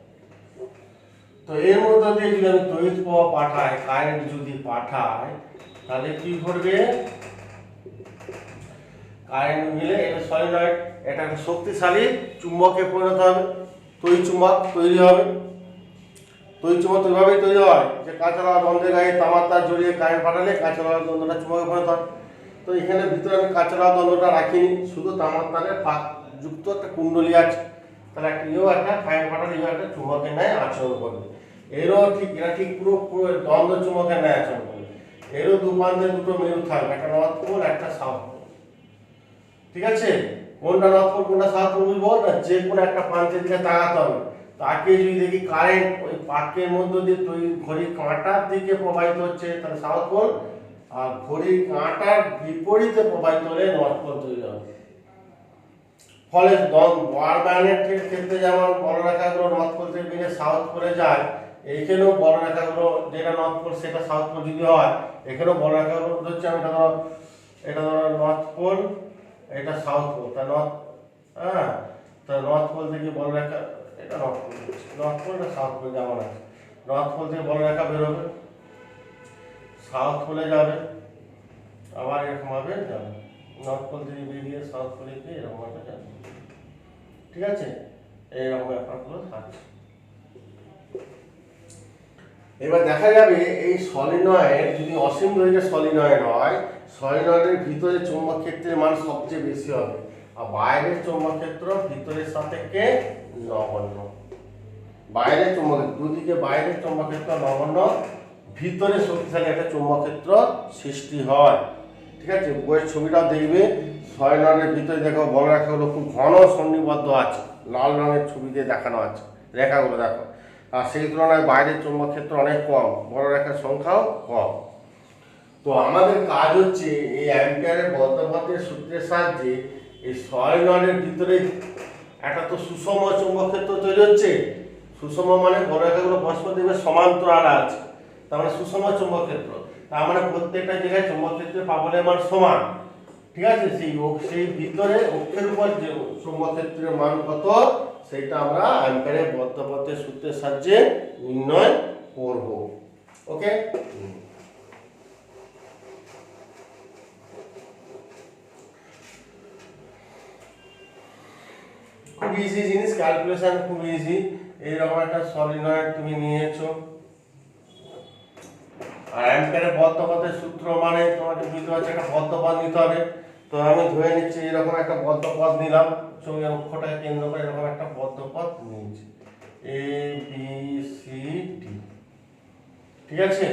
তো এর মধ্যে দিয়ে যদি আমি তড়িৎ প্রবাহ পাঠাই, কারেন্ট যদি পাঠাই, তাহলে কি ঘটবে? কারেন্ট গেলে এটা সলিনয়েড, এটা একটা শক্তিশালী চুম্বকে পরিণত হবে, তড়িৎ চুম্বক তৈরি হবে। তড়িৎ চুম্বক এইভাবেই তৈরি হয় যে কাঁচা লোহার দ্বন্দ্বের গায়ে তামার তার জড়িয়ে কারেন্ট পাঠালে কাঁচা লোহার দ্বন্দ্বটা চুম্বকে পরিণত হয়। তো এখানে ভিতরে আমি কাঁচা লোহার দ্বন্দ্বটা রাখিনি, শুধু তামার তারের পাক যুক্ত একটা কুণ্ডলী আছে। তাহলে একটা একটা কারেন্ট পাঠালে একটা চুম্বকের ন্যায় আচরণ করবে। এরও ঠিক, এরা ঠিক পুরো দ্বন্দ্ব চুম্বকের ন্যায় আচরণ করবে। এরও দুপান্তে দুটো মেরু থাকবে, একটা নর্থ পোল একটা সাউথ পোল। ঠিক আছে, কোনটা নর্থ পোল কোনটা সাউথ পোল বুঝবো না, যে কোনো একটা প্রান্তের দিকে তাকাতে হবে। তাকে যদি দেখি কারেন্ট ওই পাকের মধ্য দিয়ে তৈরি ঘড়ির কাঁটার দিকে প্রবাহিত হচ্ছে, তাহলে সাউথ পোল, আর ঘড়ির কাঁটার বিপরীতে প্রবাহিত হলে নর্থ পোল তৈরি হবে। ফলে বার ম্যাগনেটের ক্ষেত্রে যেমন বলরেখাগুলো নর্থ পোল থেকে বেরিয়ে সাউথ পোলে যায়, এইখানেও বলরেখাগুলো যেটা নর্থ পোল সেটা সাউথ পোল যদি হয়, এখানেও বলরেখাগুলো হচ্ছে, আমি এটা ধরো নর্থ পোল, এটা সাউথ পোল, তা নর্থ, হ্যাঁ, তা নর্থ পোল থেকে বলরেখা, এটা নর্থ পোল, নর্থ পোল এটা সাউথ পোল যেমন আছে, নর্থ পোল থেকে বলরেখা বেরোবে, সাউথ পোলে যাবে, আবার এরকম ভাবে যাবে, নর্থ পোল থেকে বেরিয়ে সাউথ পোলে গিয়ে এরকম ভাবে যাবে। ঠিক আছে, এইরকম ব্যাপারগুলো থাকছে। এবার দেখা যাবে এই সলিনয়েড যদি অসীম দৈর্ঘ্যের সলিনয়েড হয়, সলিনয়েডের ভিতরে চৌম্বক ক্ষেত্রের মান সবচেয়ে বেশি হবে, আর বাইরের চৌম্বক ক্ষেত্র ভিতরের সাপেক্ষে নগণ্য। বাইরের চৌম্বক, দুদিকে বাইরের চৌম্বক ক্ষেত্র নগণ্য, ভিতরে শক্তিশালী একটা চৌম্বক ক্ষেত্র সৃষ্টি হয়। ঠিক আছে, বইয়ের ছবিটাও দেখবে, সলিনয়েডের ভিতরে দেখো বলরেখাগুলো খুব ঘন সন্নিবদ্ধ আছে, লাল রঙের ছবিতে দেখানো আছে, রেখাগুলো দেখো, আর সেই তুলনায় বাইরের চৌম্বক ক্ষেত্র অনেক কম, বলরেখার সংখ্যাও কম। তো আমাদের কাজ হচ্ছে এই অ্যাম্পিয়ারের বৈদ্যুতিক সূত্রের সাহায্যে এই সলিনয়েডের ভিতরে একটা তো সুষম চৌম্বক ক্ষেত্র তৈরি হচ্ছে। সুষম মানে বলরেখাগুলো পরস্পর দেখবে সমান্তরাল আছে, তার মানে সুষম চৌম্বক ক্ষেত্র, তার মানে প্রত্যেকটা জায়গায় চৌম্বক ক্ষেত্রের পাবলের মান সমান। ঠিক আছে, সেই ভিতরে অক্ষের উপর যে চৌম্বক ক্ষেত্রের মান কত সেটা আমরা অ্যাম্পিয়ারের বৈদ্যুতিক সূত্রের সাহায্যে নির্ণয় করব। ওকে, খুব ইজি জিনিস, ক্যালকুলেশন খুব ইজি। এইরকম একটা সলিনয়েড তুমি নিয়েছো, আর অ্যাম্পিয়ারের বৈদ্যুতিক সূত্র মানে তোমাকে বুঝতে পারছো একটা বদ্ধপদ নিতে হবে। তো আমি ধরে নিচ্ছি এরকম একটা বদ্ধপদ নিলাম, সঙ্গে অক্ষটাকে কেন্দ্র করে এরকম একটা বদ্ধপদ নিয়েছি, এ বি সি ডি। ঠিক আছে,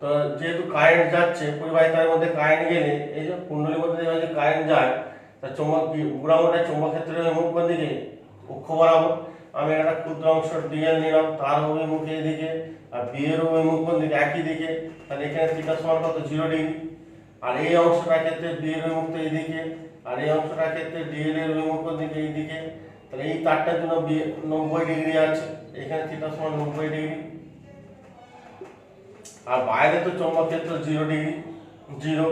তো যেহেতু কারেন্ট যাচ্ছে পরিবাহিতার মধ্যে, কারেন্ট গেলে এই যে কুণ্ডলীর মধ্যে যে কারেন্ট যায়, তার চৌম্বক উড়ামোটায় চৌম্বক ক্ষেত্রের অভিমুখ কোন দিকে? অক্ষ বরাবর। আমি একটা ক্ষুদ্র অংশ ডিএল নিলাম, তার অভিমুখ এই দিকে, আর বি এর অভিমুখ কোন দিকে? একই দিকে। তাহলে এখানে থিটা সমান কত? 0 ডিগ্রি। আর এই অংশটার ক্ষেত্রে বি এর অভিমুখ তো এইদিকে, আর এই অংশটার ক্ষেত্রে ডিএল এর অভিমুখ কোন দিকে? এইদিকে। তাহলে এই তারটার জন্য 90 ডিগ্রি আছে, এখানে থিটা সমান 90 ডিগ্রি। আর বাইরে তো চৌম্বক ক্ষেত্র 0 ডিগ্রি, 0,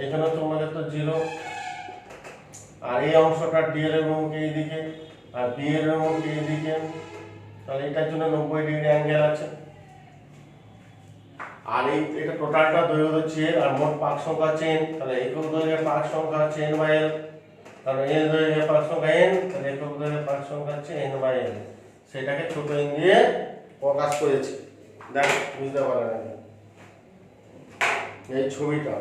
এখানে চৌম্বক ক্ষেত্র 0। আর এই অংশটা ডিএল এর অভিমুখ এইদিকে, আর বি এর অভিমুখ এইদিকে, তাহলে এটার জন্য 90 ডিগ্রি অ্যাঙ্গেল আছে। আর এটা টোটালটা দৈর্ঘ্য হচ্ছে, আর মোট পাক সংখ্যা চেন, তাহলে একক দৈর্ঘ্যের পাক সংখ্যা হচ্ছে n/l, তাহলে n দৈর্ঘ্যের পাক সংখ্যা n, তাহলে একক দৈর্ঘ্যের পাক সংখ্যা হচ্ছে n/l। সেটাকে ছোট n দিয়ে প্রকাশ করেছি। দেখ, বুঝতে পারলেন এই ছবিটা।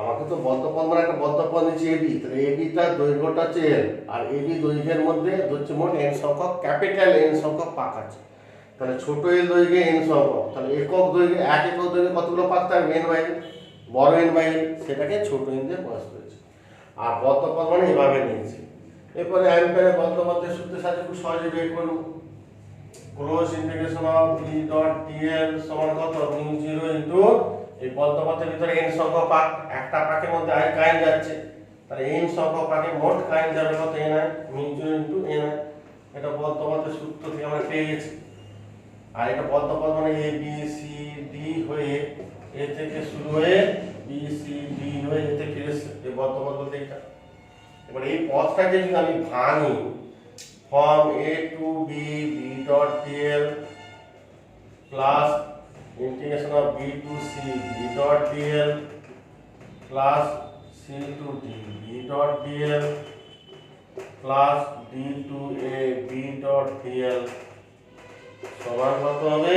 আমাকে তো বদ্ধপদ মানে একটা বদ্ধপদ নিচ্ছে এবি, তাহলে এবিটার দৈর্ঘ্যটা হচ্ছে এল, আর এবি দৈর্ঘ্যের মধ্যে হচ্ছে মোট n সংখ্যক, ক্যাপিটাল N সংখ্যক পাক আছে। তাহলে ছোট এল দৈর্ঘ্যে n সংখ্যক, তাহলে একক দৈর্ঘ্যে একক দৈর্ঘ্যে কতগুলো পাক থাকবে? n/l, বড় n/l, সেটাকে ছোট n দিয়ে প্রকাশ করেছে। আর বদ্ধপদ মানে এভাবে নিয়েছে। এরপরে অ্যাম্পিয়ারের বদ্ধপদের সূত্রের সাথে খুব সহজে বের করব। Close integration of E dot dl সমান কত? μ0 ইনটু এই বদ্ধপথের ভিতরে n সংখ্যক পাক, একটা পাকের মধ্যে i কারেন্ট যাচ্ছে, তাহলে n সংখ্যক পাকে মোট কারেন্ট যাবে কত? ni, μ0 into ni। এটা বদ্ধপথের সূত্র থেকে আমরা পেয়ে গেছি। আর এটা বদ্ধপথ মানে a b c d হয়ে a থেকে শুরু হয়ে b c d হয়ে এতে ফিরে এসেছে, এই বদ্ধপথ বলতে এটা। এবার এই পথটাকে যদি আমি ভাঙি from A to B, B dot dl plus integration of B to C, B dot dl plus C to D, B dot dl plus D to A, B dot dl সমান কত হবে?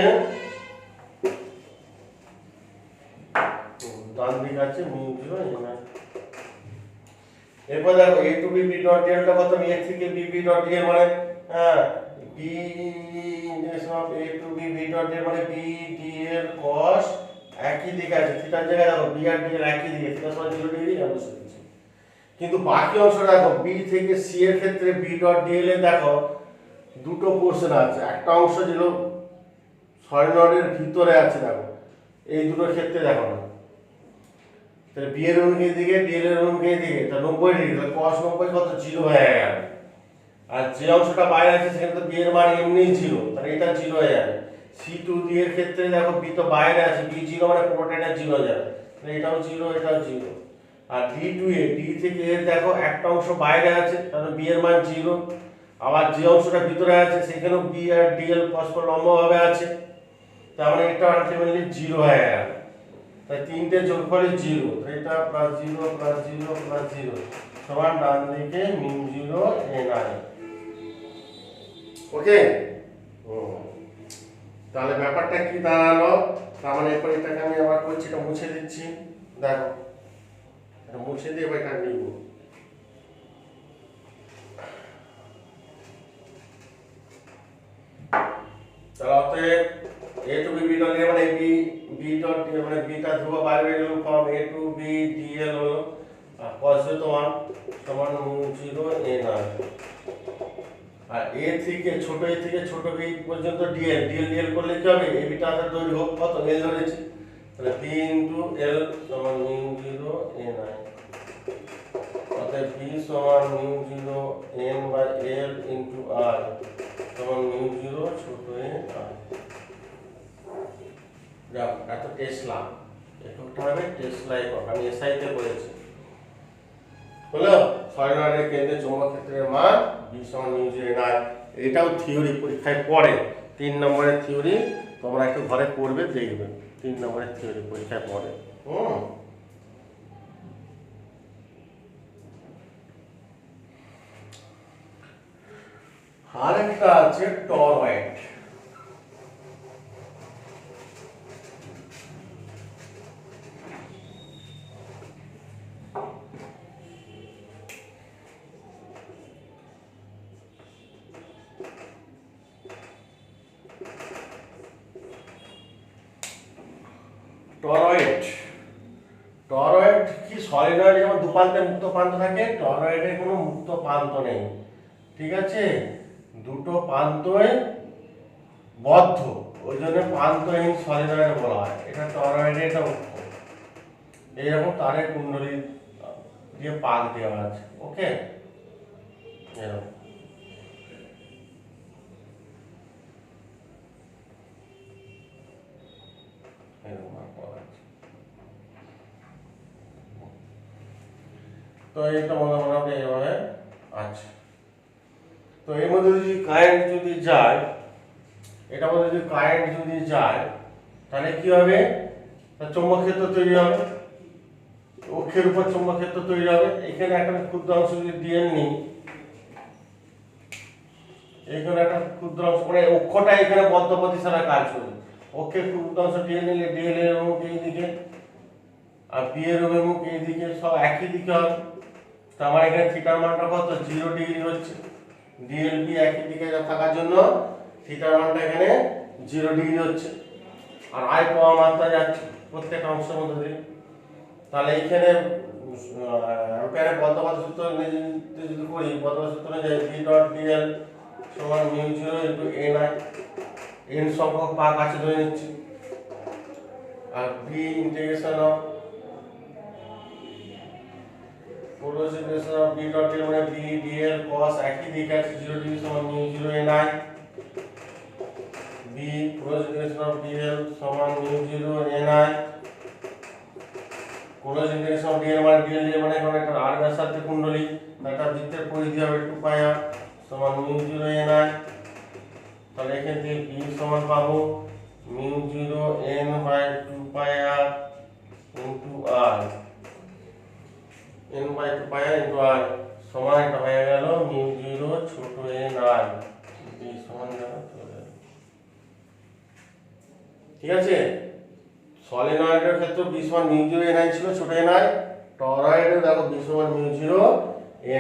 ডান দিক আছে মিউ 0 না। এরপর দেখো A to B, B dot dl টা কত? A থেকে B, B dot dl মানে B integration of A to B, B dot dl মানে B dl cos একই দিকে আছে, থিটার জায়গায় দেখো B আর dl একই দিকে, থিটা সমান 0 ডিগ্রি অবশ্যই দিচ্ছি। কিন্তু বাকি অংশটা দেখো B থেকে C এর ক্ষেত্রে B dot dl এ দেখো দুটো পোরশন আছে, একটা অংশ যেগুলো সলিনয়েডের ভিতরে আছে দেখো, এই দুটোর ক্ষেত্রে দেখো না, তাহলে বি এর অনুকে দিকে ডিএল এর অনুকে দিকে, তাহলে 90 ডিগ্রি, তাহলে cos 90 কত 0 হয়ে গেল। আর যে অংশটা বাইরে আছে সেখানে তো বি এর মান এমনি 0, তাহলে এটা 0 হয়ে যাবে। সি টু ডি এর ক্ষেত্রে দেখো বি তো বাইরে আছে, বি 0 মানে পুরোটা এটা 0 হয়ে যাবে, তাহলে এটাও 0 এটাও 0। আর ডি টু এ, ডি থেকে এ দেখো একটা অংশ বাইরে আছে, তাহলে বি এর মান 0, আবার যে অংশটা ভিতরে আছে সেখানেও বি আর ডিএল পরস্পর লম্বভাবে আছে, তার মানে এটা আলটিমেটলি 0 হয়ে গেল। তাই তিনটে যোগফলই 0, এটা প্লাস 0 প্লাস 0 প্লাস 0 সমান ডান দিকে মিউ 0 এন আই। ওকে, তাহলে ব্যাপারটা কি দাঁড়ালো? তার মানে এরপর এটাকে আমি আবার করছি, এটা মুছে দিচ্ছি, দেখো এটা মুছে দিয়ে এটা নিব। তাহলে অতএব A to B, B dot dl মানে B dot dl মানে B টা ধ্রুব বাইরে গেল, from A to B dl হলো cos 1 সমান মিউ 0 n r। আর A থেকে ছোট A থেকে ছোট B পর্যন্ত dl, dl করলে কি হবে? AB টা আমাদের দৈর্ঘ্য কত l ধরেছি, তাহলে B into l সমান মিউ 0 n i। অতএব B সমান mu 0 n by l into r সমান মিউ 0 ছোট n r। যাও, এত টেসলা, এককটা হবে টেসলা একক, আমি এসআই তে করেছি। হলো সলিনয়েডের কেন্দ্রে চৌম্বক ক্ষেত্রের মান B সমান মিউ 0 n r। এটাও থিওরি, পরীক্ষায় পড়ে 3 নম্বরের থিওরি, তোমরা একটু ঘরে পড়বে দেখবে, 3 নম্বরের থিওরি পরীক্ষায় পড়ে। আরেকটা আছে টরয়েড। টরয়েড, টরয়েড কি সলিনয়েড যেমন দুপ্রান্তে মুক্ত প্রান্ত থাকে, টরয়েডের কোনো মুক্ত প্রান্ত নেই, ঠিক আছে, দুটো প্রান্তই বদ্ধ, ওই জন্য প্রান্তহীন সলিনয়েড বলা হয়। এটা টরয়েডের এটা মুক্ত, এইরকম তারের কুণ্ডলী দিয়ে পাক দেওয়া আছে। ওকে, এরকম তো এটা মোটামুটি এইভাবে আছে। তো এর মধ্যে যদি কারেন্ট যদি যায়, এটার মধ্যে যদি কারেন্ট যদি যায় তাহলে কি হবে? চৌম্বক ক্ষেত্র তৈরি হবে, অক্ষের উপর চৌম্বক ক্ষেত্র তৈরি হবে। এখানে একটা ক্ষুদ্র অংশ যদি ডিএল নিই, এখানে একটা ক্ষুদ্র অংশ মানে অক্ষটা এখানে বদ্ধ প্রতিসারা কাজ করবে, অক্ষের ক্ষুদ্র অংশ ডিএল নিলে ডিএল এর অভিমুখ এইদিকে আর বি এর অভিমুখ এইদিকে, সব একই দিকে হবে। তো আমার এখানে থিটার মানটা কত 0 ডিগ্রি হচ্ছে, ডিএল বি একই দিকে থাকার জন্য থিটার মানটা এখানে 0 ডিগ্রি হচ্ছে। আর আই পাওয়ার মাত্রা যাচ্ছে প্রত্যেকটা অংশের মধ্যে দিয়ে। তাহলে এখানে অ্যাম্পিয়ারের বদ্ধপথ সূত্র যদি করি, বদ্ধপথ সূত্র অনুযায়ী বি ডট ডিএল সমান mu 0 into N I, N সংখ্যক পাক আছে ধরে নিচ্ছি, আর B integration of close integration of B dot DL মানে বি ডিএল cos একই দিকে আছে 0 ডিগ্রি সমান mu 0 N I, B close integration of DL সমান mu 0 N I, close integration of DL মানে ডিএল মানে কোন একটা আর ব্যাসার্ধের কুণ্ডলী একটা বৃত্তের পরিধি হবে 2 পাই r সমান মিউ 0 n i। তাহলে এখান থেকে b সমান পাবো mu 0 n by 2 pi r into r n by 2 pi r into r সমান এটা হয়ে গেল মিউ 0 ছোট n i b সমান ঠিক আছে। সলিনয়েডের ক্ষেত্রে b সমান মিউ 0 n i ছিল ছোট n i, টরয়েডে দেখো b সমান মিউ 0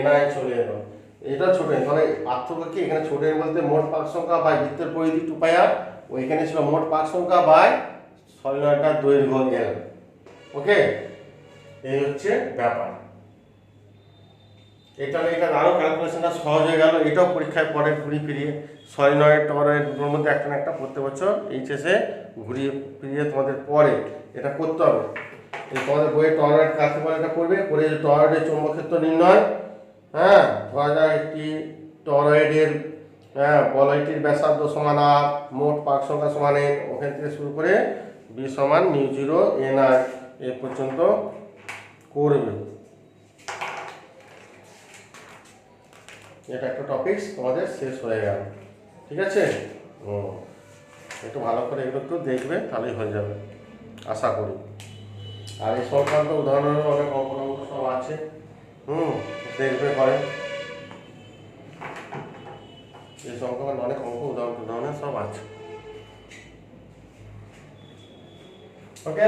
n i চলে এলো। এটা ছোট n, তাহলে পার্থক্য কি এখানে ছোট n বলতে মোট পাক সংখ্যা বাই বৃত্তের পরিধি 2 পাই r, ওইখানে ছিল মোট পাক সংখ্যা বাই সলিনয়েডটার দৈর্ঘ্য l। ওকে, এই হচ্ছে ব্যাপার। এটা আরো ক্যালকুলেশনটা সহজ হয়ে গেল। এটাও পরীক্ষায় পরে ঘুরিয়ে ফিরিয়ে সলিনয়েড টরয়েড দুটোর মধ্যে একটা না একটা প্রত্যেক বছর এইচএসে ঘুরিয়ে ফিরিয়ে তোমাদের পরে এটা করতে হবে। এই তোমাদের বইয়ে টরয়েড কাকে বলে এটা করবে, করে টরয়েডের চৌম্বক ক্ষেত্র নির্ণয়। হ্যাঁ, ধরা যায় একটি টরয়েডের বলয়টির ব্যাসার্ধ সমান r, মোট পাক সংখ্যা সমান n, ওখান থেকে শুরু করে b সমান মিউ 0 n i এ পর্যন্ত করবে। এটা একটা টপিকস তোমাদের শেষ হয়ে গেল। ঠিক আছে, একটু ভালো করে এগুলো একটু দেখবে, তাহলেই হয়ে যাবে আশা করি। আর এই সংক্রান্ত উদাহরণের অনেক অঙ্ক সব আছে, দেখবে পরে। এই সংক্রান্ত অনেক অঙ্ক উদাহরণের সব আছে। ওকে,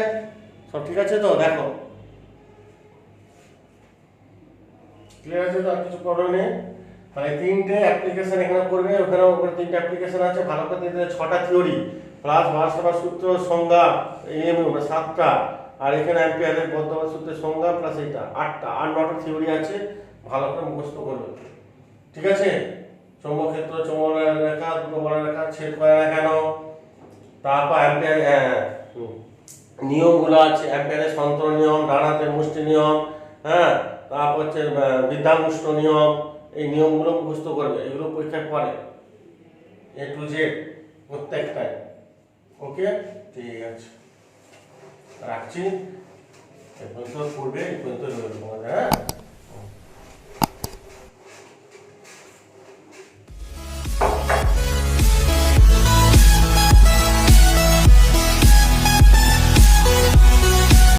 সব ঠিক আছে তো? দেখো ক্লিয়ার আছে তো? আর কিছু করার নেই। তাহলে তিনটে অ্যাপ্লিকেশন এখানে করবে, ওখানেও তিনটে অ্যাপ্লিকেশন আছে। ভালো করে দিতে 6টা থিওরি প্লাস ভার্সা সূত্র সংজ্ঞা এমইউ 7টা, আর এখানে অ্যাম্পিয়ারের বদ্ধ সূত্রের সংজ্ঞা প্লাস এটা 8টা, আর 9টা থিওরি আছে। ভালো করে মুখস্থ করবে, ঠিক আছে? চৌম্বক ক্ষেত্র, চৌম্বক রেখা, দুটো বড় রেখা ছেদ করে না কেন, তারপর অ্যাম্পিয়ার নিয়মগুলো আছে, অ্যাম্পিয়ারের সন্তরণ নিয়ম, ডান হাতের মুষ্টি নিয়ম, হ্যাঁ, তারপর হচ্ছে বৃদ্ধাঙ্গুষ্ঠ নিয়ম। এই নিয়মগুলো মুখস্থ করবে, এগুলো পরীক্ষায় পড়ে A to Z প্রত্যেকটাই। ওকে, ঠিক আছে, রাখছি। এই পর্যন্ত পড়বে, এই পর্যন্ত রইল তোমাদের। হ্যাঁ।